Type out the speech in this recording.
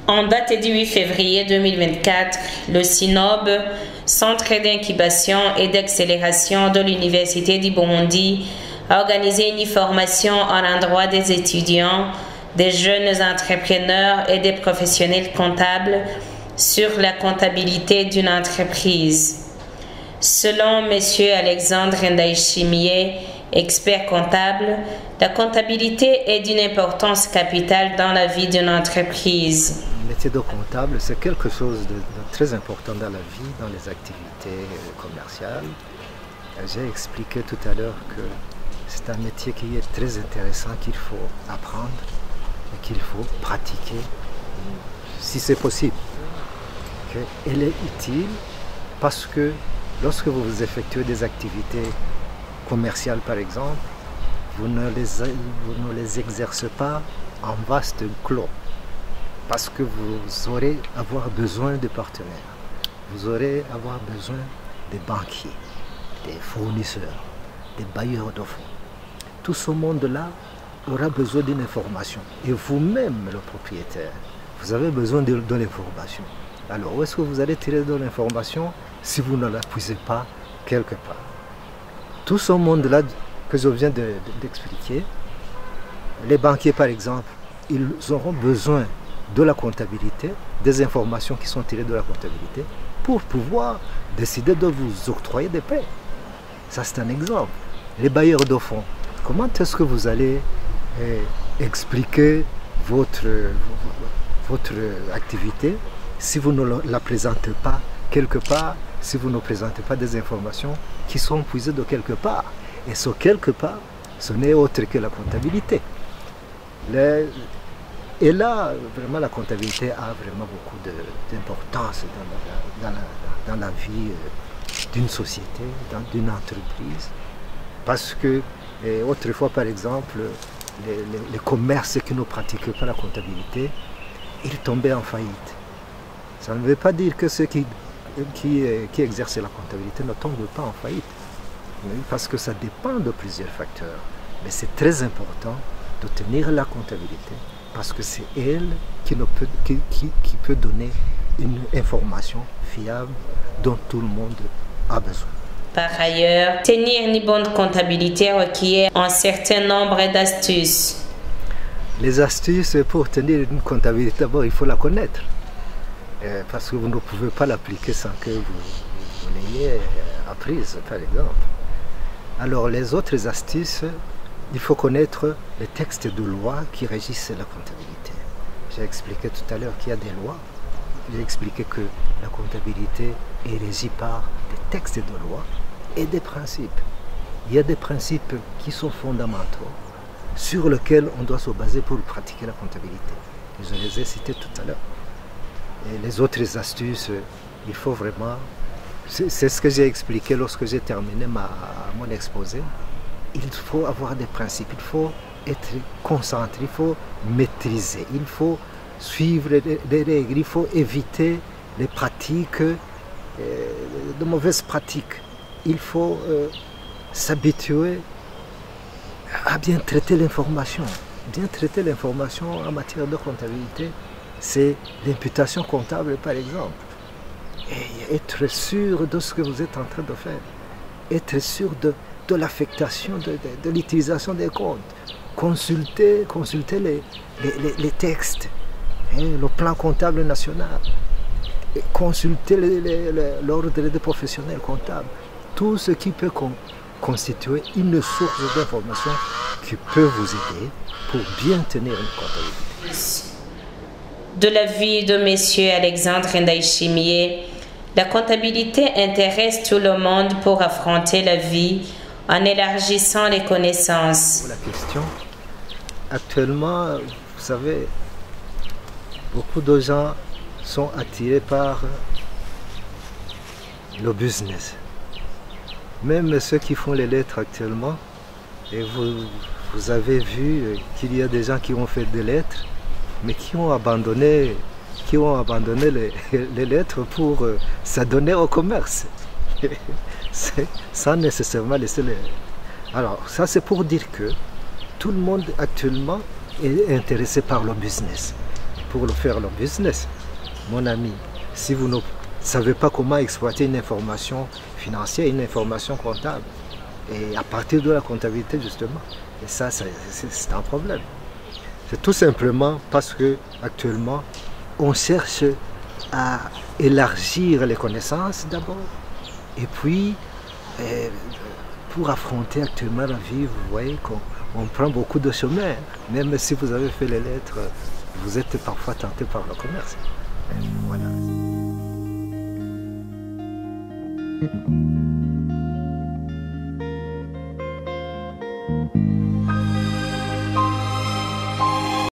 En date du 8 février 2024, le CINOB, Centre d'incubation et d'accélération de l'Université du Burundi, a organisé une formation en endroit des étudiants, des jeunes entrepreneurs et des professionnels comptables sur la comptabilité d'une entreprise. Selon M. Alexandre Ndaïchimié, expert comptable, la comptabilité est d'une importance capitale dans la vie d'une entreprise. Le métier de comptable, c'est quelque chose de très important dans la vie, dans les activités commerciales. J'ai expliqué tout à l'heure que c'est un métier qui est très intéressant, qu'il faut apprendre et qu'il faut pratiquer si c'est possible. Elle est utile parce que lorsque vous effectuez des activités commerciales par exemple, vous ne les exercez pas en vaste clos parce que vous aurez avoir besoin de partenaires, vous aurez avoir besoin des banquiers, des fournisseurs, des bailleurs de fonds. Tout ce monde-là aura besoin d'une information et vous-même le propriétaire, vous avez besoin de l'information. Alors où est-ce que vous allez tirer de l'information si vous ne la puisez pas quelque part? Tout ce monde-là que je viens d'expliquer, les banquiers par exemple, ils auront besoin de la comptabilité, des informations qui sont tirées de la comptabilité, pour pouvoir décider de vous octroyer des prêts. Ça c'est un exemple. Les bailleurs de fonds, comment est-ce que vous allez expliquer votre activité si vous ne la présentez pas quelque part, si vous ne présentez pas des informations qui sont puisées de quelque part? Et ce quelque part, ce n'est autre que la comptabilité. Et là, vraiment, la comptabilité a vraiment beaucoup d'importance dans la vie d'une société, d'une entreprise. Parce que, autrefois, par exemple, les commerces qui ne pratiquaient pas la comptabilité, ils tombaient en faillite. Ça ne veut pas dire que ceux qui exercent la comptabilité ne tombent pas en faillite. Parce que ça dépend de plusieurs facteurs. Mais c'est très important de tenir la comptabilité parce que c'est elle qui peut donner une information fiable dont tout le monde a besoin. Par ailleurs, tenir une bonne comptabilité requiert un certain nombre d'astuces. Les astuces pour tenir une comptabilité, d'abord il faut la connaître. Parce que vous ne pouvez pas l'appliquer sans que vous l'ayez apprise, par exemple. Alors les autres astuces, il faut connaître les textes de loi qui régissent la comptabilité. J'ai expliqué tout à l'heure qu'il y a des lois. J'ai expliqué que la comptabilité est régie par des textes de loi et des principes. Il y a des principes qui sont fondamentaux, sur lesquels on doit se baser pour pratiquer la comptabilité. Je les ai cités tout à l'heure. Et les autres astuces, il faut vraiment... C'est ce que j'ai expliqué lorsque j'ai terminé mon exposé. Il faut avoir des principes, il faut être concentré, il faut maîtriser, il faut suivre les règles, il faut éviter les pratiques, de mauvaises pratiques. Il faut s'habituer à bien traiter l'information. Bien traiter l'information en matière de comptabilité, c'est l'imputation comptable par exemple. Et être sûr de ce que vous êtes en train de faire. Être sûr de l'affectation, de l'utilisation des comptes. Consulter les textes, le plan comptable national. Et consulter l'ordre des professionnels comptables. Tout ce qui peut constituer une source d'information qui peut vous aider pour bien tenir une comptabilité. De l'avis de M. Alexandre Ndaïchimié, la comptabilité intéresse tout le monde pour affronter la vie en élargissant les connaissances. Pour la question, actuellement, vous savez, beaucoup de gens sont attirés par le business. Même ceux qui font les lettres actuellement, et vous avez vu qu'il y a des gens qui ont fait des lettres, mais qui ont abandonné les lettres pour s'adonner au commerce, sans nécessairement laisser les... Alors ça c'est pour dire que tout le monde actuellement est intéressé par le business, pour faire leur business. Mon ami, si vous ne savez pas comment exploiter une information financière, une information comptable, et à partir de la comptabilité justement, et ça c'est un problème. C'est tout simplement parce que actuellement on cherche à élargir les connaissances d'abord, et puis pour affronter actuellement la vie, vous voyez qu'on prend beaucoup de chemins. Même si vous avez fait les lettres, vous êtes parfois tenté par le commerce. Et voilà.